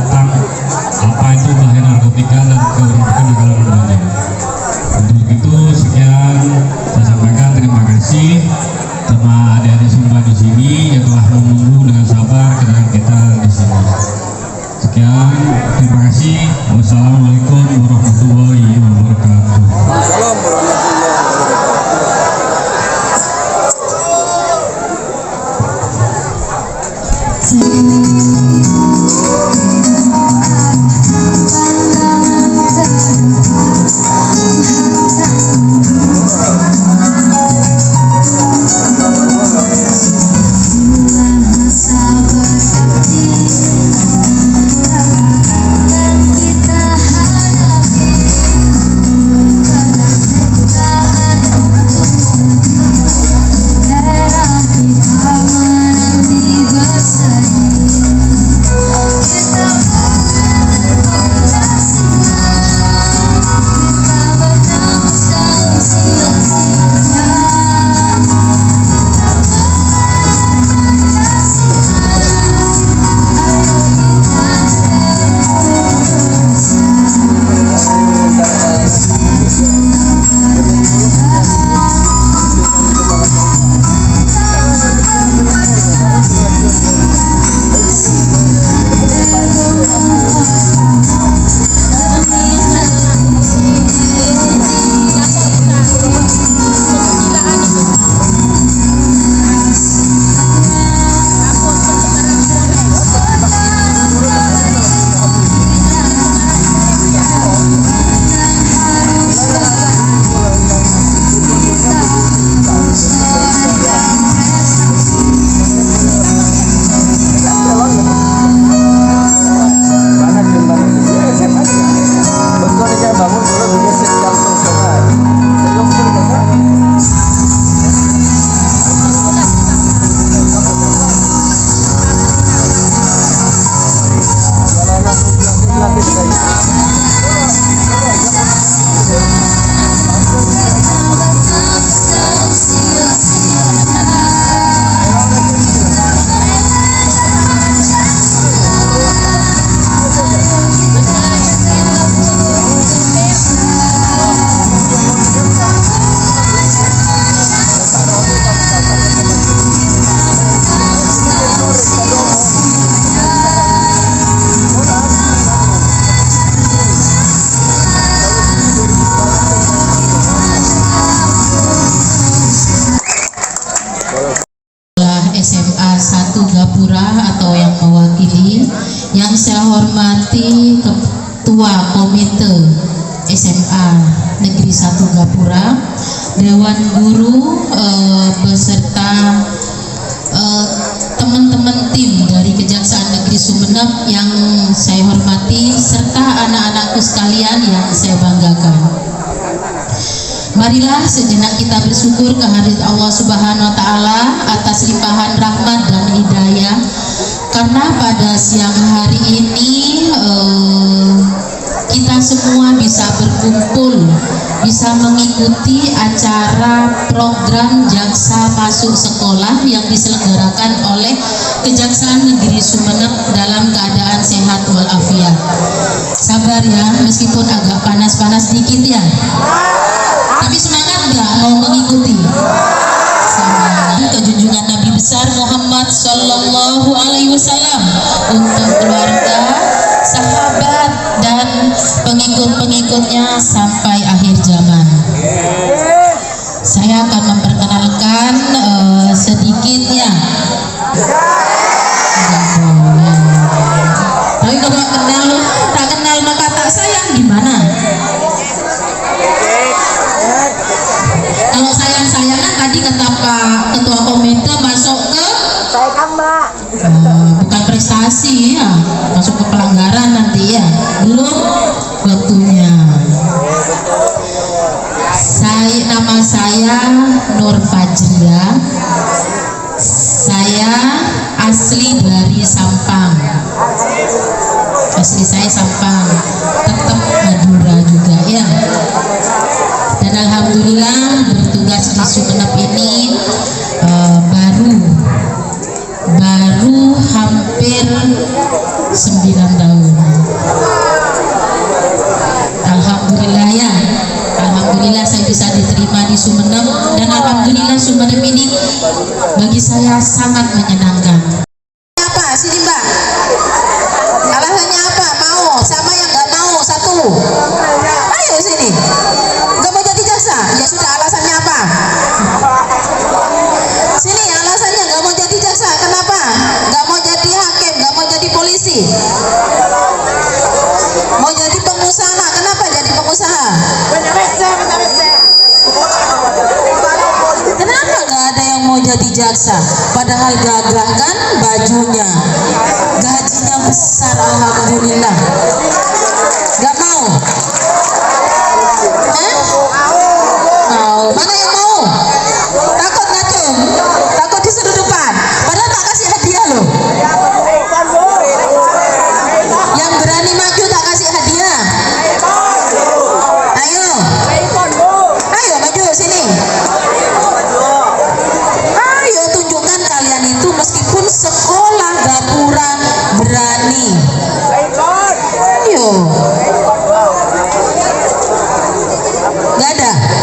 tentang apa itu bahaya narkotika dan kenakalan remaja. Untuk itu sekian saya sampaikan, terima kasih sama adik-adik semua di sini yang telah menunggu dengan sabar kedatangan kita di sini. Sekian, terima kasih. Wassalamualaikum warahmatullahi wabarakatuh. SMA 1 Gapura atau yang mewakili, yang saya hormati Ketua Komite SMA Negeri 1 Gapura, Dewan Guru beserta teman-teman tim dari Kejaksaan Negeri Sumeneb yang saya hormati, serta anak-anakku sekalian yang saya banggakan. Marilah sejenak kita bersyukur kehadirat Allah Subhanahu wa Ta'ala atas limpahan rahmat dan hidayah, karena pada siang hari ini kita semua bisa berkumpul, bisa mengikuti acara program Jaksa Masuk Sekolah yang diselenggarakan oleh Kejaksaan Negeri Sumeneb dalam keadaan sehat walafiat. Sabar ya, meskipun agak panas-panas dikit ya. Tapi semangat nggak mau mengikuti? Semangat. Kejunjungan Nabi besar Muhammad Sallallahu Alaihi Wasallam untuk keluarga, sahabat, dan pengikut-pengikutnya sampai akhir zaman. Saya akan memperkenalkan sedikitnya. Tapi kalau tak kenal maka tak sayang gimana? Kalau sayang-sayangan tadi kata Pak Ketua Komite masuk ke bukan prestasi ya, masuk ke pelanggaran nanti ya, belum waktunya. Nama saya Nur Fajria, saya asli dari Sampang, asli saya Sampang, tetap Madura juga ya. Dan alhamdulillah bertugas di Sumeneb ini baru hampir 9 tahun. sangat menyenangkan. Apa? Sini Mbak. Alasannya apa? Mau? Sama yang nggak mau satu. Ayo sini. Nggak mau jadi jaksa? Ya sudah, alasannya apa? Sini, alasannya nggak mau jadi jaksa. Kenapa? Nggak mau jadi hakim, nggak mau jadi polisi. Mau jadi pengusaha. Kenapa jadi pengusaha? Kenapa nggak ada yang mau jadi jaksa? Padahal gagah kan bajunya, gajinya besar, alhamdulillah. Nggak mau? Mau? Mana yang mau? Takut ngacung? Takut disuruh depan? Padahal tak kasih hadiah loh. Yang berani maju tak kasih hadiah. Ayo, ayo maju sini. Ayo tunjukkan kalian itu meskipun sekolah gapura berani. Ayo.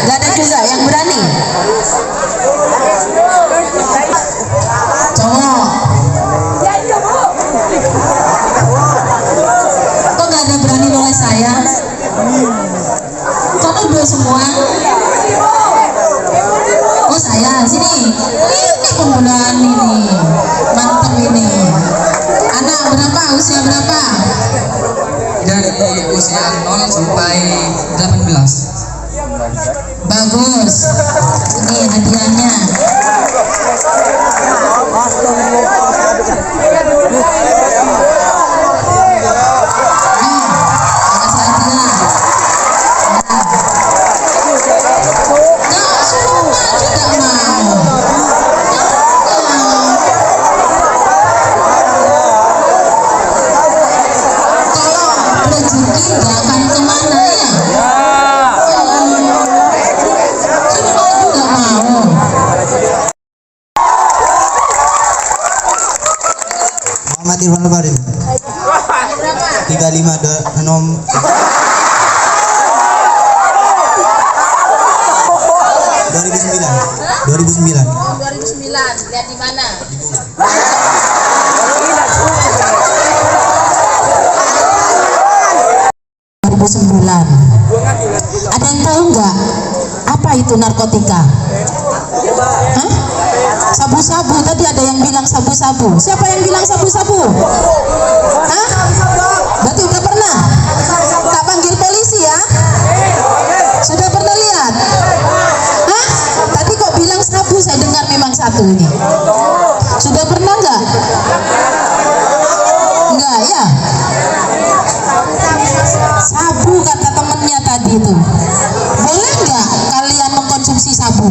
Gak ada juga yang berani. Cowok. Kok gak ada berani oleh saya? Kok udah semua? Oh saya sini. Ini pembunuhan ini. Mantap ini. Anak berapa? Usia berapa? Dari usia 0 sampai 18. Bagus. Ini hadiahnya. Muhammad Irfan Lebarin 35 nom 2009 Lihat di mana? Ada yang tahu nggak apa itu narkotika? Hah? Sabu-sabu, tadi ada yang bilang sabu-sabu. Siapa yang bilang sabu-sabu? Hah? Berarti udah pernah? Tak panggil polisi ya? Sudah pernah lihat? Hah? Tadi kok bilang sabu, saya dengar memang satu ini. Sudah pernah nggak? Enggak ya? Sabu kata temennya tadi itu. Boleh nggak kalian mengkonsumsi sabu?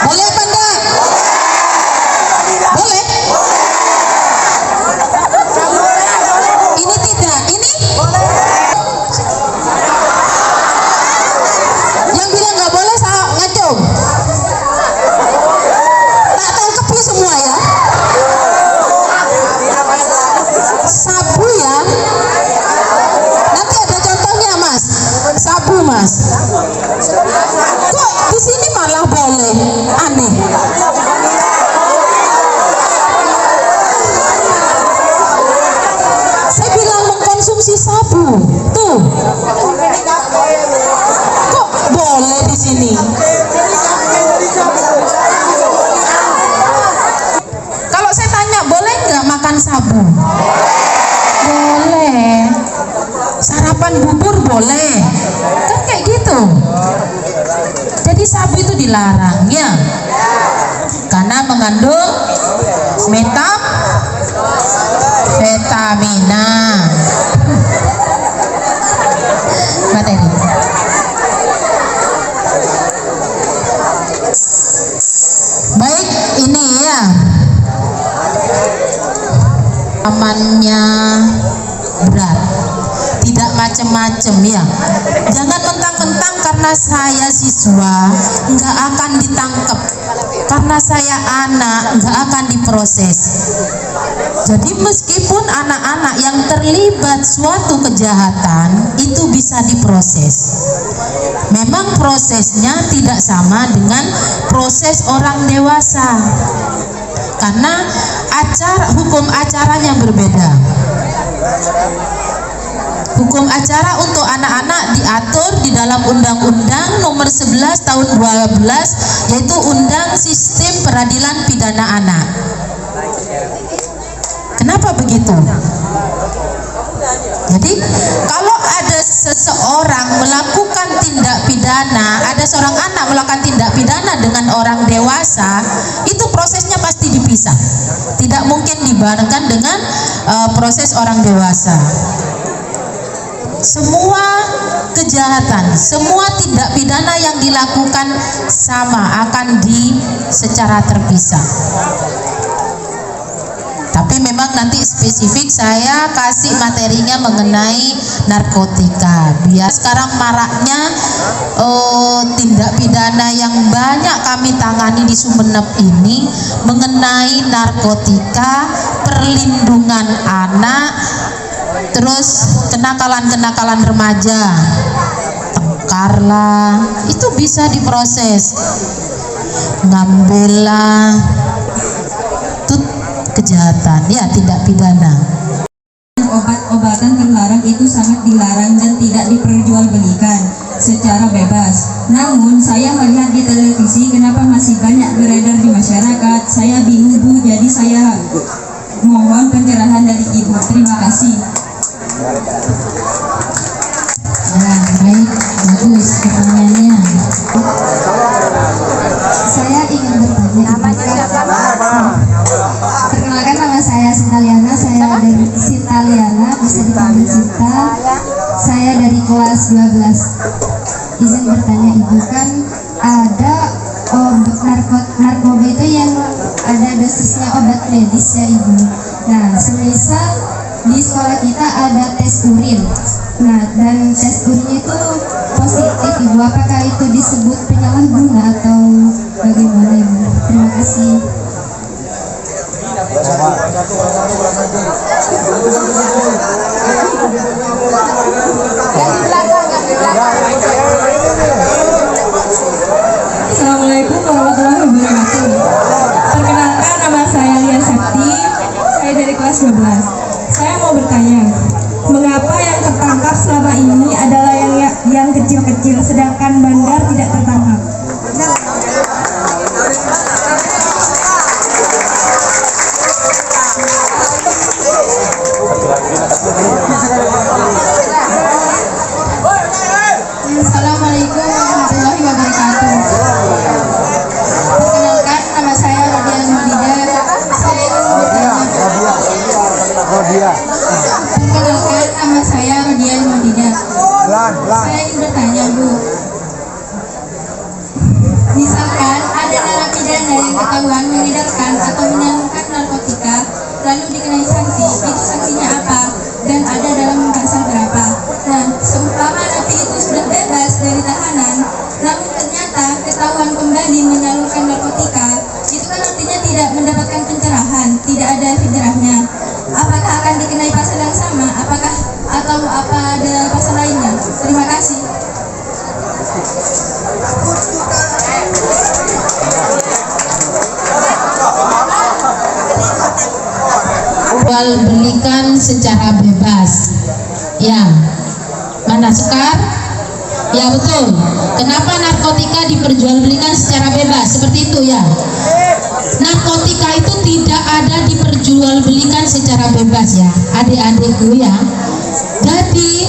Boleh apa enggak? Boleh? Ini tidak, ini? Yang bilang nggak boleh ngacung. Tak tangkep semua ya. Sabu ya. Nanti ada contohnya mas. Sabu mas. Kok di sini malah boleh? Aneh. Saya bilang mengkonsumsi sabu. Tuh. Kok boleh di sini? Kalau saya tanya, boleh nggak makan sabu? Boleh. Sarapan bubur boleh. Kan kayak gitu. Jadi sabu itu dilarang ya. Karena mengandung metamfetamina. Materi. Baik, ini ya. Amannya berat. Tidak macam-macam ya. Jangan mentang-mentang karena saya siswa nggak akan ditangkap, karena saya anak nggak akan diproses. Jadi meskipun anak-anak yang terlibat suatu kejahatan itu bisa diproses. Memang prosesnya tidak sama dengan proses orang dewasa, karena hukum acaranya berbeda. Hukum acara untuk anak-anak diatur di dalam Undang-Undang Nomor 11 Tahun 12, yaitu Undang Sistem Peradilan Pidana Anak. Kenapa begitu? Jadi kalau ada seseorang melakukan tindak pidana, ada seorang anak melakukan tindak pidana dengan orang dewasa, itu prosesnya pasti dipisah. Tidak mungkin dibarengkan dengan proses orang dewasa. Semua kejahatan, semua tindak pidana yang dilakukan sama akan secara terpisah. Tapi memang nanti spesifik saya kasih materinya mengenai narkotika. Biar sekarang maraknya tindak pidana yang banyak kami tangani di Sumeneb ini mengenai narkotika, perlindungan anak, terus kenakalan-kenakalan remaja, tengkar lah, itu bisa diproses, ngambil lah, itu kejahatan, ya tindak pidana. Obat-obatan terlarang itu sangat dilarang dan tidak diperjualbelikan secara bebas. Namun saya melihat di televisi kenapa masih banyak beredar di masyarakat. Saya bingung Bu, jadi saya mohon pencerahan dari Ibu. Terima kasih. Ya, baik, bagus pertanyaannya. Saya ingin bertanya. Namanya siapa? Perkenalkan, nama saya Sintaliana. Saya dari Sintaliana, bisa dipanggil Sinta. Saya dari kelas 12. Izin bertanya Ibu, kan ada narkoba itu yang ada dosisnya obat medis ya Ibu. Nah, semisal di sekolah kita ada tes urin. Nah, dan tes urin itu positif Ibu. Apakah itu disebut penyalahguna atau bagaimana Ibu? Terima kasih. Assalamualaikum warahmatullahi wabarakatuh. Perkenalkan, nama saya Lia Septi. Saya dari kelas 12. Saya mau bertanya, mengapa yang tertangkap selama ini adalah yang kecil-kecil, sedangkan bandar tidak tertangkap? Assalamualaikum warahmatullahi wabarakatuh. Perkenalkan, nama saya Rodian Mudida. Saya ingin bertanya. Perkenalkan, nama saya Rodian Mudida. Saya ingin bertanya Bu. Misalkan ada narapidana yang ketahuan mengedarkan atau menyalurkan narkotika, lalu dikenai sanksi, itu sanksinya apa? Dan ada dalam pasal berapa? Nah, seumpama napi itu sudah bebas dari tahanan, namun ternyata ketahuan kembali menyalurkan narkotika, itu kan artinya tidak mendapatkan pencerahan, tidak ada fidrahnya. Apakah akan dikenai pasal yang sama? Apakah atau apa ada pasal lainnya? Terima kasih. Jual belikan secara bebas. Ya, mana Sekar? Ya betul. Kenapa narkotika diperjualbelikan secara bebas? Seperti itu ya. Narkotika itu tidak ada diperjualbelikan secara bebas ya, adik-adikku ya. Jadi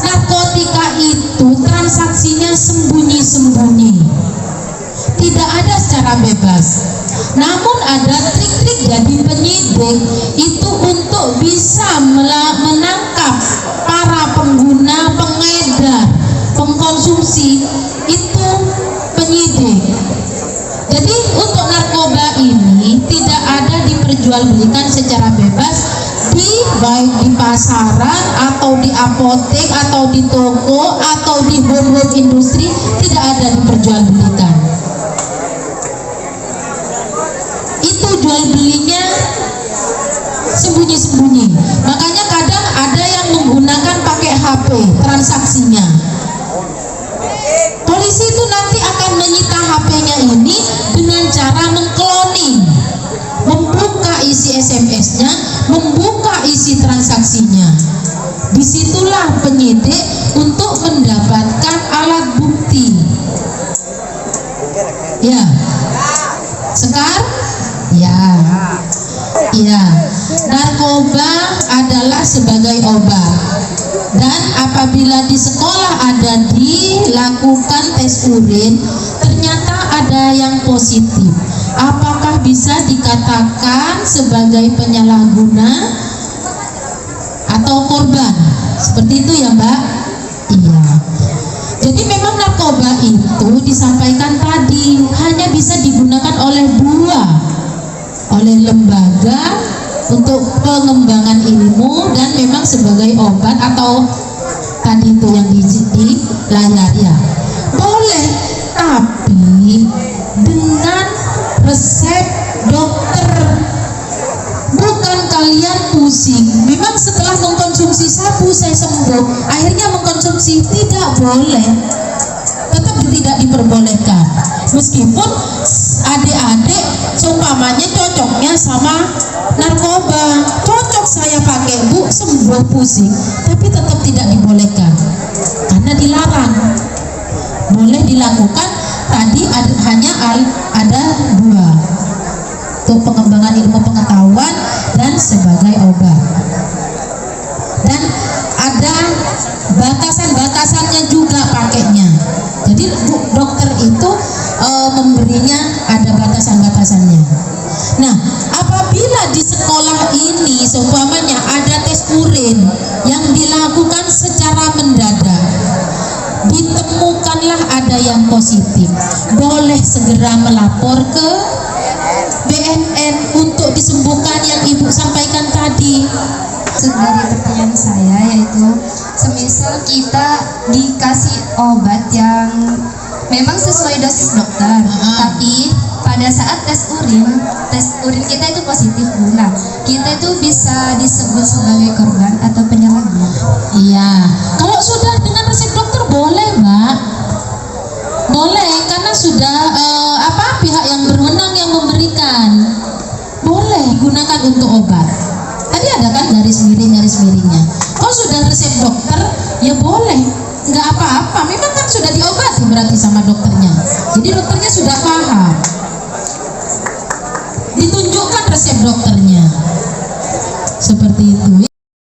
narkotika itu transaksinya sembunyi-sembunyi, tidak ada secara bebas. Namun ada trik-trik jadi penyidik itu untuk bisa menangkap para pengguna, pengedar, pengkonsumsi, itu penyidik. Jadi untuk narkoba ini tidak ada diperjualbelikan secara bebas baik di pasaran atau di apotek atau di toko atau di home industri, tidak ada diperjualbelikan. Itu jual belinya sembunyi-sembunyi. Makanya kadang ada yang menggunakan pakai HP transaksinya. membuka isi transaksinya. Disitulah penyidik untuk mendapatkan alat bukti. Ya, Sekar? Ya. Ya, narkoba adalah sebagai obat. Dan apabila di sekolah ada dilakukan tes urin, ternyata ada yang positif. Apakah bisa dikatakan sebagai penyalahguna atau korban? Seperti itu ya, Mbak? Iya. Jadi memang narkoba itu disampaikan tadi hanya bisa digunakan oleh oleh lembaga untuk pengembangan ilmu dan memang sebagai obat atau tadi itu yang di layar ya. Boleh, tapi dengan resep dokter. Bukan kalian pusing. Memang setelah mengkonsumsi sabu saya sembuh, akhirnya mengkonsumsi, tidak boleh. Tetap tidak diperbolehkan. Meskipun adik-adik seumpamanya cocoknya sama narkoba, cocok saya pakai Bu, sembuh pusing, tapi tetap tidak dibolehkan karena dilarang. Boleh dilakukan tadi hanya ada 2 untuk pengembangan ilmu pengetahuan dan sebagai obat. Dan ada batasan-batasannya juga pakainya. Jadi dokter itu memberinya ada batasan-batasannya. Nah, apabila di sekolah ini seumpamanya ada tes urin yang dilakukan secara mendadak, ditemukanlah ada yang positif, boleh segera melapor ke BNN untuk disembuhkan yang Ibu sampaikan tadi. Dari pertanyaan saya yaitu, semisal kita dikasih obat yang memang sesuai dosis dokter, tapi pada saat tes urin kita itu positif gula, kita itu bisa disebut sebagai korban atau penyalahguna? Iya, kalau sudah dengan resep dokter boleh, Mbak. Boleh, karena sudah pihak yang berwenang yang memberikan. Boleh digunakan untuk obat. Tadi ada kan garis miringnya. Kalau sudah resep dokter, ya boleh. Nggak apa-apa, memang kan sudah diobati berarti sama dokternya. Jadi dokternya sudah paham. Ditunjukkan resep dokternya. Seperti itu.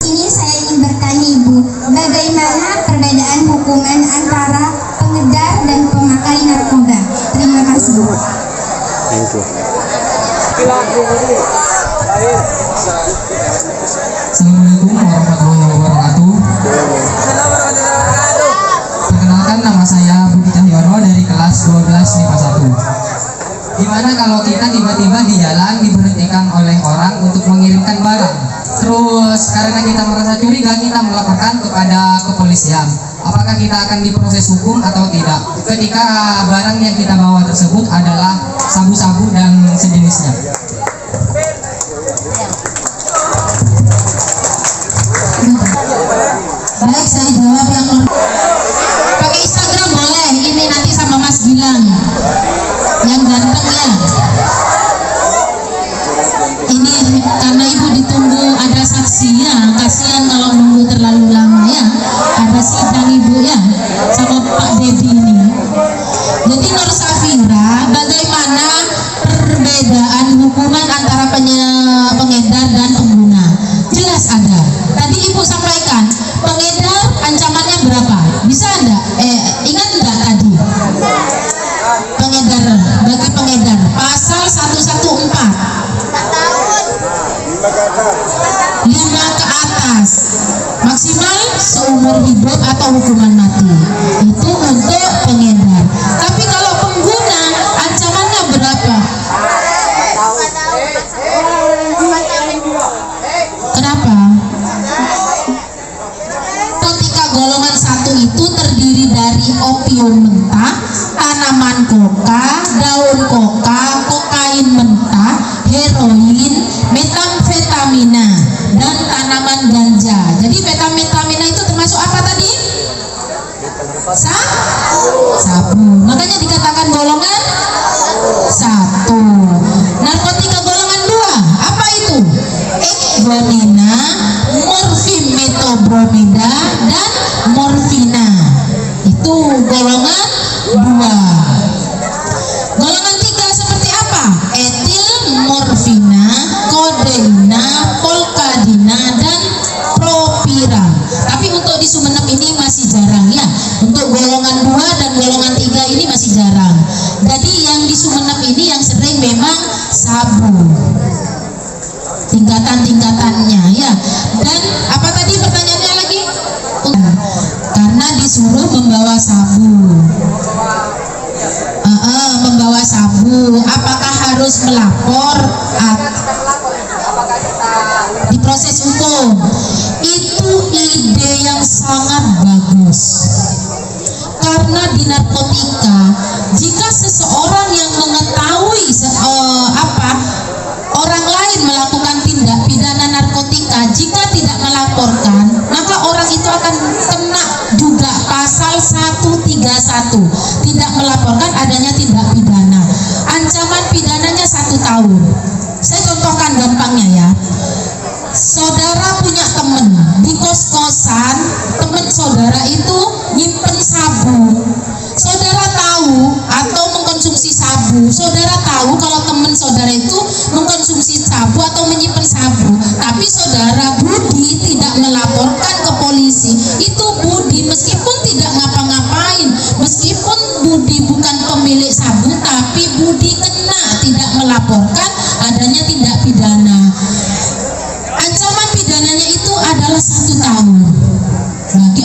Ini saya ingin bertanya Ibu, bagaimana perbedaan hukuman antara pengedar dan pemakai narkoba? Terima kasih. Assalamualaikum warahmatullahi wabarakatuh. Perkenalkan, nama saya Budi Cahyono dari kelas 12 MIPA 1. Gimana kalau kita tiba-tiba di jalan diberhentikan oleh orang untuk mengirimkan barang, terus karena kita merasa curiga kita melaporkan kepada kepolisian, apakah kita akan diproses hukum atau tidak ketika barang yang kita bawa tersebut adalah sabu-sabu dan sejenisnya? Baik, saya jawab yang pakai Instagram boleh. Ini nanti sama Mas Gilang yang ganteng ya. Ini karena Ibu ditunggu ada saksinya, kasihan kalau nunggu terlalu lama ya. Ada sidang Ibu ya sama Pak Dedi ini. Jadi Nur Safira, bagaimana perbedaan hukuman antara pengedar dan pengguna? Jelas ada. Tadi Ibu sampaikan, pengedar ancamannya berapa? Bisa enggak? Ingat enggak tadi? Pengedar, bagi pengedar pasal 114 5 ke atas, maksimal seumur hidup atau hukuman mati. Itu untuk pengedar. Tapi kalau pengguna ancamannya berapa? Kenapa? Ketika golongan 1 itu terdiri dari opium mentah, tanaman koka, daun koka, kokain mentah, heroin, metamfetamina, dan tanaman ganja. Jadi metamfetamina itu termasuk apa tadi? Sabu. Makanya dikatakan golongan 1. Narkotika golongan 2, apa itu? bromida, dan morfina. Itu golongan 2. Golongan 3 seperti apa? Etil, morfina, kodeina, polkadina, dan propira. Tapi untuk di Sumeneb ini masih jarang ya. Untuk golongan 2 dan golongan 3 ini masih jarang. Jadi yang di Sumeneb ini yang sering memang sabu. Tingkatan-tingkatannya ya. Dan apa tadi pertanyaannya lagi? Karena disuruh membawa sabu. Membawa sabu, apakah harus melapor di proses hukum? Itu ide yang sangat bagus. Karena di narkotika, jika seseorang yang mengetahui orang lain melakukan tindak pidana narkotika, jika tidak melaporkan, maka orang itu akan kena juga pasal 131, tidak melaporkan adanya tindak pidana. Ancaman pidananya 1 tahun. Saya contohkan gampangnya ya. Saudara punya teman di kos-kosan, teman saudara itu nyimpen sabu. Saudara tahu atau mengkonsumsi sabu. Saudara tahu kalau teman saudara itu mengkonsumsi sabu atau menyimpan sabu, tapi saudara Budi tidak melaporkan ke polisi. Itu Budi meskipun tidak ngapa-ngapain, meskipun Budi bukan pemilik sabu, tapi Budi kena tidak melaporkan adanya tindak pidana. Ancaman pidananya itu adalah 1 tahun. Bagi